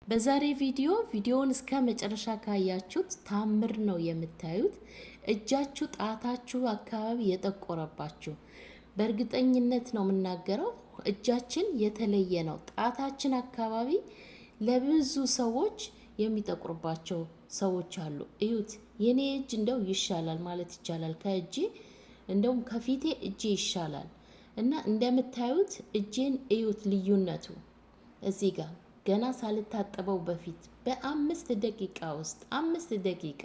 በዛሬ ቪዲዮውን እስከ መጨረሻ ካያችሁት ታምር ነው የምታዩት። እጃችሁ ጣታችሁ አካባቢ የጠቆረባችሁ በእርግጠኝነት ነው የምናገረው፣ እጃችን የተለየ ነው። ጣታችን አካባቢ ለብዙ ሰዎች የሚጠቁርባቸው ሰዎች አሉ። እዩት፣ የኔ እጅ እንደው ይሻላል ማለት ይቻላል ከእጄ እንደውም ከፊቴ እጄ ይሻላል። እና እንደምታዩት እጄን እዩት፣ ልዩነቱ እዚህ ጋር ገና ሳልታጠበው በፊት በ5 ደቂቃ ውስጥ 5 ደቂቃ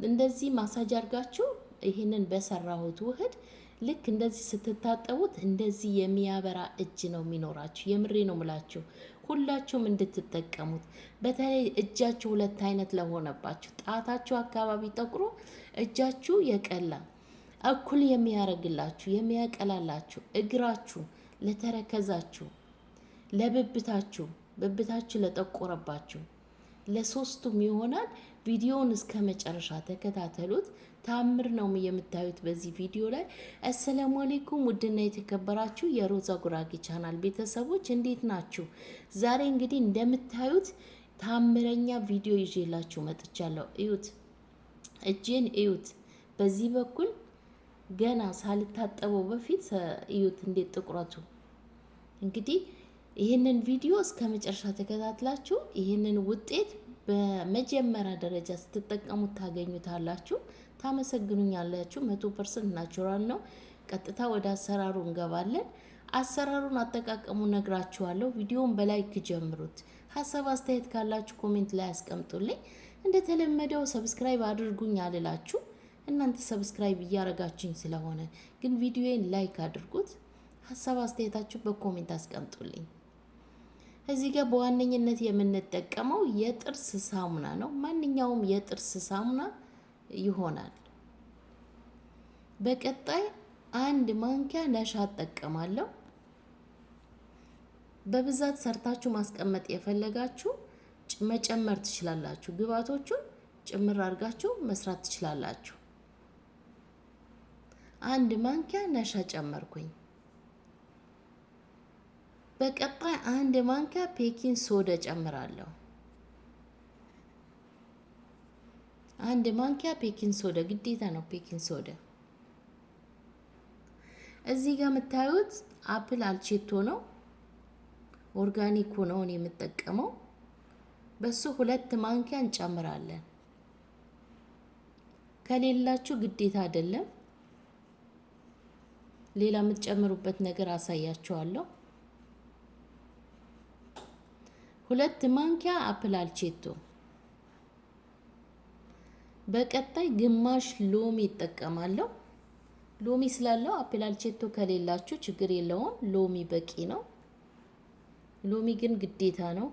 እንደዚህ ማሳጅ አድርጋችሁ ይህንን በሰራሁት ውህድ ልክ እንደዚህ ስትታጠቡት እንደዚህ የሚያበራ እጅ ነው የሚኖራችሁ። የምሬ ነው ምላችሁ፣ ሁላችሁም እንድትጠቀሙት። በተለይ እጃችሁ ሁለት አይነት ለሆነባችሁ፣ ጣታችሁ አካባቢ ጠቁሮ እጃችሁ የቀላ እኩል የሚያረግላችሁ የሚያቀላላችሁ፣ እግራችሁ ለተረከዛችሁ፣ ለብብታችሁ ብብታችሁ ለጠቆረባችሁ ለሶስቱም ይሆናል። ቪዲዮውን እስከ መጨረሻ ተከታተሉት። ታምር ነው የምታዩት በዚህ ቪዲዮ ላይ። አሰላሙ አለይኩም ውድና የተከበራችሁ የሮዛ ጉራጌ ቻናል ቤተሰቦች እንዴት ናችሁ? ዛሬ እንግዲህ እንደምታዩት ታምረኛ ቪዲዮ ይዤላችሁ መጥቻለሁ። እዩት፣ እጄን እዩት። በዚህ በኩል ገና ሳልታጠበው በፊት እዩት እንዴት ጥቁረቱ። እንግዲህ ይህንን ቪዲዮ እስከ መጨረሻ ተከታትላችሁ ይህንን ውጤት በመጀመሪያ ደረጃ ስትጠቀሙት ታገኙታላችሁ፣ ታመሰግኑኛላችሁ። 100% ናቹራል ነው። ቀጥታ ወደ አሰራሩ እንገባለን። አሰራሩን አጠቃቀሙ ነግራችኋለሁ። ቪዲዮውን በላይክ ጀምሩት። ሀሳብ አስተያየት ካላችሁ ኮሜንት ላይ አስቀምጡልኝ። እንደተለመደው ሰብስክራይብ አድርጉኝ አልላችሁ፣ እናንተ ሰብስክራይብ እያረጋችሁኝ ስለሆነ ግን ቪዲዮዬን ላይክ አድርጉት። ሀሳብ አስተያየታችሁ በኮሜንት አስቀምጡልኝ። እዚህ ጋር በዋነኝነት የምንጠቀመው የጥርስ ሳሙና ነው። ማንኛውም የጥርስ ሳሙና ይሆናል። በቀጣይ 1 ማንኪያ ነሻ እጠቀማለሁ። በብዛት ሰርታችሁ ማስቀመጥ የፈለጋችሁ መጨመር ትችላላችሁ። ግብአቶቹን ጭምር አድርጋችሁ መስራት ትችላላችሁ። 1 ማንኪያ ነሻ ጨመርኩኝ። በቀጣይ 1 ማንኪያ ቤኪንግ ሶዳ ጨምራለሁ። 1 ማንኪያ ቤኪንግ ሶዳ ግዴታ ነው። ቤኪንግ ሶዳ እዚህ ጋር የምታዩት አፕል አልቼቶ ነው፣ ኦርጋኒክ ነው የምጠቀመው። በሱ 2 ማንኪያ እንጨምራለን። ከሌላችሁ ግዴታ አይደለም፣ ሌላ የምትጨምሩበት ነገር አሳያችኋለሁ። 2 ማንኪያ አፕል አልቼቶ። በቀጣይ ግማሽ ሎሚ እጠቀማለሁ። ሎሚ ስላለው አፕል አልቼቶ ከሌላችሁ ችግር የለውም፣ ሎሚ በቂ ነው። ሎሚ ግን ግዴታ ነው።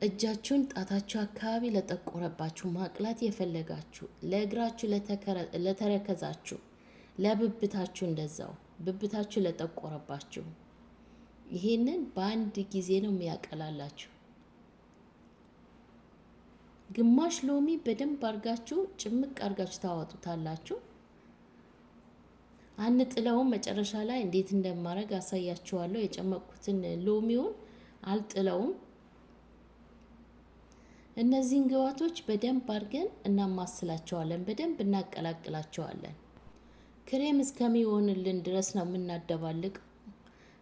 እጃችሁን ጣታችሁ አካባቢ ለጠቆረባችሁ ማቅላት የፈለጋችሁ፣ ለእግራችሁ ለተረከዛችሁ፣ ለብብታችሁ እንደዛው ብብታችሁ ለጠቆረባችሁ ይሄንን በአንድ ጊዜ ነው የሚያቀላላችሁ። ግማሽ ሎሚ በደንብ አርጋችሁ ጭምቅ አርጋችሁ ታወጡታላችሁ። አንጥለውም። መጨረሻ ላይ እንዴት እንደማረግ አሳያችኋለሁ። የጨመቅኩትን ሎሚውን አልጥለውም። እነዚህን ግብአቶች በደንብ አርገን እናማስላቸዋለን፣ በደንብ እናቀላቅላቸዋለን። ክሬም እስከሚሆንልን ድረስ ነው የምናደባልቅ።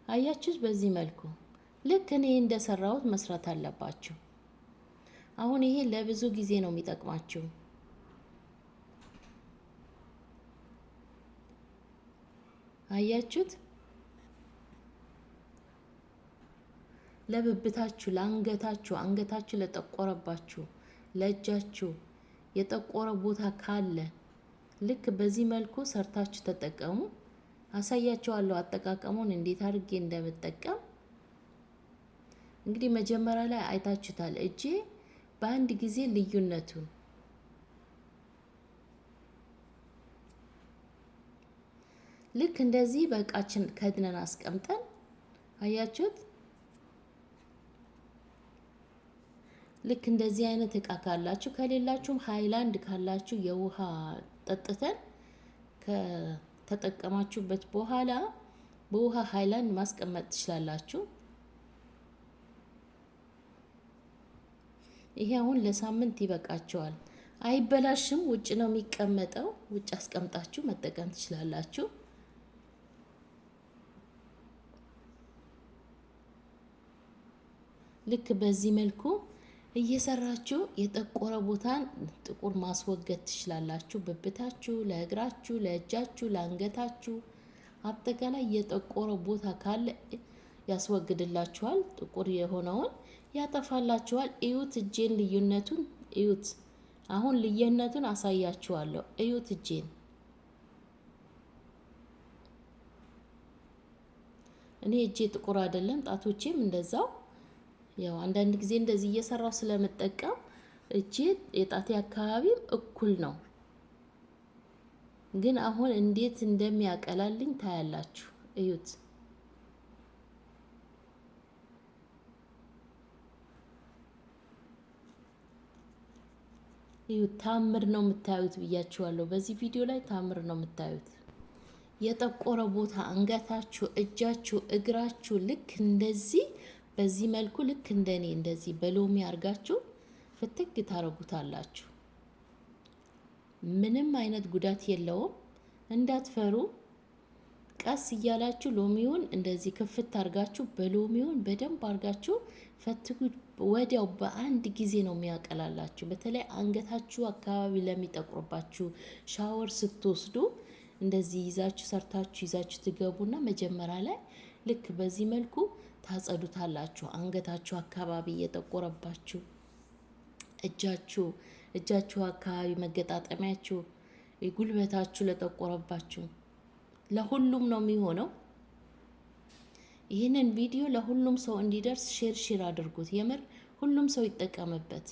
አያችሁት? በዚህ መልኩ ልክ እኔ እንደሰራሁት መስራት አለባችሁ። አሁን ይሄ ለብዙ ጊዜ ነው የሚጠቅማችሁ። አያችሁት? ለብብታችሁ፣ ለአንገታችሁ፣ አንገታችሁ ለጠቆረባችሁ፣ ለእጃችሁ የጠቆረ ቦታ ካለ ልክ በዚህ መልኩ ሰርታችሁ ተጠቀሙ። አሳያችኋለሁ አጠቃቀሙን እንዴት አድርጌ እንደምጠቀም። እንግዲህ መጀመሪያ ላይ አይታችሁታል እጄ በአንድ ጊዜ ልዩነቱን። ልክ እንደዚህ በእቃችን ከድነን አስቀምጠን አያችሁት? ልክ እንደዚህ አይነት እቃ ካላችሁ፣ ከሌላችሁም ሃይላንድ ካላችሁ የውሃ ጠጥተን ከተጠቀማችሁበት በኋላ በውሃ ሃይላንድ ማስቀመጥ ትችላላችሁ። ይሄ አሁን ለሳምንት ይበቃቸዋል። አይበላሽም። ውጭ ነው የሚቀመጠው። ውጭ አስቀምጣችሁ መጠቀም ትችላላችሁ። ልክ በዚህ መልኩ እየሰራችሁ የጠቆረ ቦታን ጥቁር ማስወገድ ትችላላችሁ። ብብታችሁ፣ ለእግራችሁ፣ ለእጃችሁ፣ ለአንገታችሁ አጠቃላይ የጠቆረ ቦታ ካለ ያስወግድላችኋል። ጥቁር የሆነውን ያጠፋላችኋል። እዩት፣ እጄን ልዩነቱን እዩት። አሁን ልዩነቱን አሳያችኋለሁ። እዩት እጄን። እኔ እጄ ጥቁር አይደለም፣ ጣቶቼም እንደዛው። ያው አንዳንድ ጊዜ እንደዚህ እየሰራው ስለምጠቀም እጄ የጣቴ አካባቢም እኩል ነው። ግን አሁን እንዴት እንደሚያቀላልኝ ታያላችሁ። እዩት። እዩት። ታምር ነው የምታዩት ብያችኋለሁ። በዚህ ቪዲዮ ላይ ታምር ነው የምታዩት። የጠቆረ ቦታ አንገታችሁ፣ እጃችሁ፣ እግራችሁ ልክ እንደዚህ በዚህ መልኩ ልክ እንደኔ እንደዚህ በሎሚ አርጋችሁ ፍትግ ታረጉታላችሁ። ምንም አይነት ጉዳት የለውም። እንዳትፈሩ። ቀስ እያላችሁ ሎሚውን እንደዚህ ክፍት አርጋችሁ በሎሚውን በደንብ አርጋችሁ ፈትጉ። ወዲያው በአንድ ጊዜ ነው የሚያቀላላችሁ። በተለይ አንገታችሁ አካባቢ ለሚጠቁርባችሁ ሻወር ስትወስዱ እንደዚህ ይዛችሁ ሰርታችሁ ይዛችሁ ትገቡና መጀመሪያ ላይ ልክ በዚህ መልኩ ታጸዱታላችሁ። አንገታችሁ አካባቢ እየጠቆረባችሁ እጃችሁ አካባቢ መገጣጠሚያችሁ፣ ጉልበታችሁ ለጠቆረባችሁ ለሁሉም ነው የሚሆነው። ይህንን ቪዲዮ ለሁሉም ሰው እንዲደርስ ሼር አድርጉት። የምር ሁሉም ሰው ይጠቀምበት።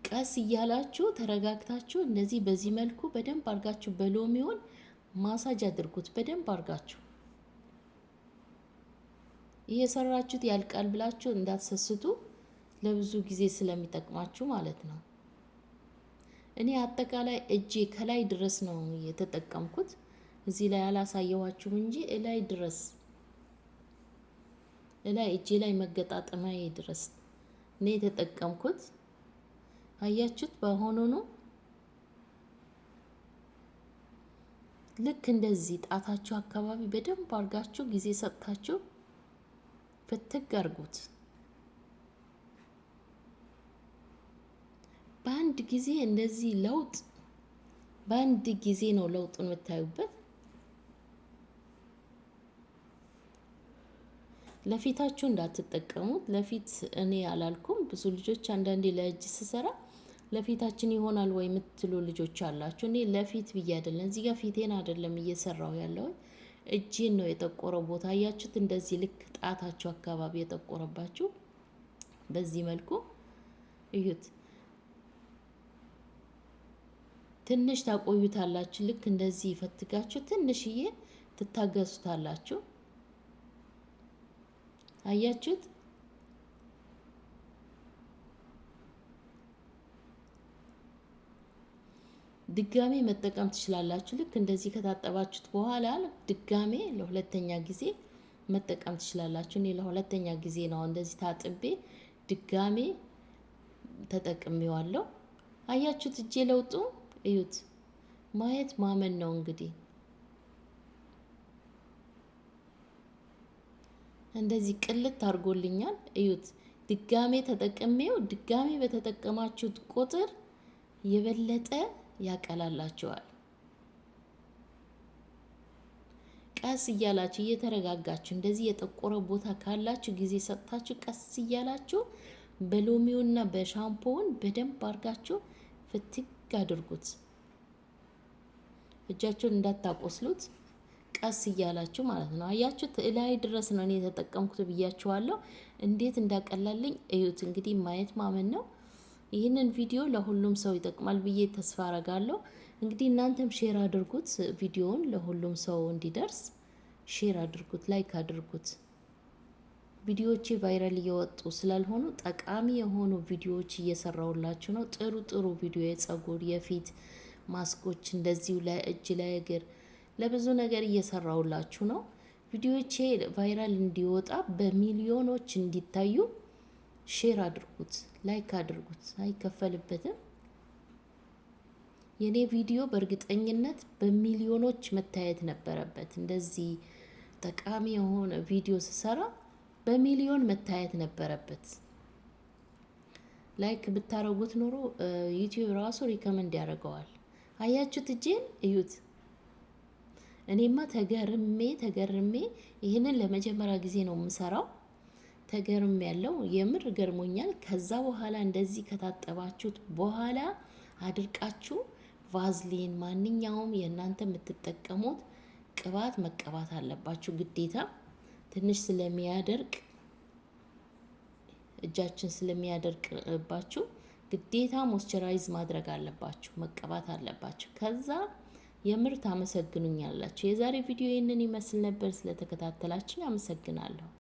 ቀስ እያላችሁ ተረጋግታችሁ እንደዚህ በዚህ መልኩ በደንብ አርጋችሁ በሎሚውን ማሳጅ አድርጉት። በደንብ አርጋችሁ እየሰራችሁት ያልቃል ብላችሁ እንዳትሰስቱ፣ ለብዙ ጊዜ ስለሚጠቅማችሁ ማለት ነው። እኔ አጠቃላይ እጄ ከላይ ድረስ ነው የተጠቀምኩት። እዚህ ላይ አላሳየዋችሁም እንጂ እላይ ድረስ እላይ እጄ ላይ መገጣጠሚያ ድረስ እኔ የተጠቀምኩት። አያችሁት? በሆኑ ነው ልክ እንደዚህ ጣታችሁ አካባቢ በደንብ አርጋችሁ ጊዜ ሰጥታችሁ ፍትግ አርጉት። በአንድ ጊዜ እንደዚህ ለውጥ በአንድ ጊዜ ነው ለውጡን የምታዩበት። ለፊታችሁ እንዳትጠቀሙት። ለፊት እኔ አላልኩም። ብዙ ልጆች አንዳንዴ ለእጅ ስሰራ ለፊታችን ይሆናል ወይ የምትሉ ልጆች አላችሁ። እኔ ለፊት ብዬ አይደለም፣ እዚህ ጋር ፊቴን አይደለም እየሰራው ያለው እጄን ነው የጠቆረው ቦታ። አያችሁት? እንደዚህ ልክ ጣታችሁ አካባቢ የጠቆረባችሁ በዚህ መልኩ እዩት። ትንሽ ታቆዩታላችሁ። ልክ እንደዚህ ይፈትጋችሁ ትንሽዬ ትታገሱታላችሁ። አያችሁት? ድጋሜ መጠቀም ትችላላችሁ። ልክ እንደዚህ ከታጠባችሁት በኋላ ድጋሜ ለሁለተኛ ጊዜ መጠቀም ትችላላችሁ። እኔ ለሁለተኛ ጊዜ ነው እንደዚህ ታጥቤ ድጋሜ ተጠቅሜዋለሁ። አያችሁት? እጄ ለውጡ እዩት። ማየት ማመን ነው እንግዲህ። እንደዚህ ቅልት አድርጎልኛል። እዩት። ድጋሜ ተጠቅሜው ድጋሜ በተጠቀማችሁት ቁጥር የበለጠ ያቀላላችኋል። ቀስ እያላችሁ እየተረጋጋችሁ እንደዚህ የጠቆረ ቦታ ካላችሁ ጊዜ ሰጥታችሁ ቀስ እያላችሁ በሎሚውና በሻምፖውን በደንብ አድርጋችሁ ፍትግ አድርጉት። እጃችሁን እንዳታቆስሉት ቀስ እያላችሁ ማለት ነው። አያችሁት? እላይ ድረስ ነው እኔ የተጠቀምኩት ብያችኋለሁ። እንዴት እንዳቀላልኝ እዩት። እንግዲህ ማየት ማመን ነው። ይህንን ቪዲዮ ለሁሉም ሰው ይጠቅማል ብዬ ተስፋ አረጋለሁ። እንግዲህ እናንተም ሼር አድርጉት። ቪዲዮውን ለሁሉም ሰው እንዲደርስ ሼር አድርጉት፣ ላይክ አድርጉት። ቪዲዮዎቼ ቫይራል እየወጡ ስላልሆኑ ጠቃሚ የሆኑ ቪዲዮዎች እየሰራውላችሁ ነው። ጥሩ ቪዲዮ የጸጉር የፊት ማስኮች እንደዚሁ ለእጅ ለእግር ለብዙ ነገር እየሰራሁላችሁ ነው። ቪዲዮቼ ቫይራል እንዲወጣ በሚሊዮኖች እንዲታዩ ሼር አድርጉት፣ ላይክ አድርጉት። አይከፈልበትም። የኔ ቪዲዮ በእርግጠኝነት በሚሊዮኖች መታየት ነበረበት። እንደዚህ ጠቃሚ የሆነ ቪዲዮ ስሰራ በሚሊዮን መታየት ነበረበት። ላይክ ብታረጉት ኖሮ ዩቲዩብ ራሱ ሪከመንድ ያደርገዋል። አያችሁት? እጄን እዩት። እኔማ ተገርሜ ይህንን ለመጀመሪያ ጊዜ ነው የምሰራው። ተገርሜ ያለው የምር ገርሞኛል። ከዛ በኋላ እንደዚህ ከታጠባችሁት በኋላ አድርቃችሁ ቫዝሊን፣ ማንኛውም የእናንተ የምትጠቀሙት ቅባት መቀባት አለባችሁ ግዴታ። ትንሽ ስለሚያደርቅ እጃችን ስለሚያደርቅባችሁ ግዴታ ሞይስቸራይዝ ማድረግ አለባችሁ፣ መቀባት አለባችሁ። ከዛ የምር ታመሰግኑኛላችሁ። የዛሬ ቪዲዮ ይህንን ይመስል ነበር። ስለተከታተላችሁ አመሰግናለሁ።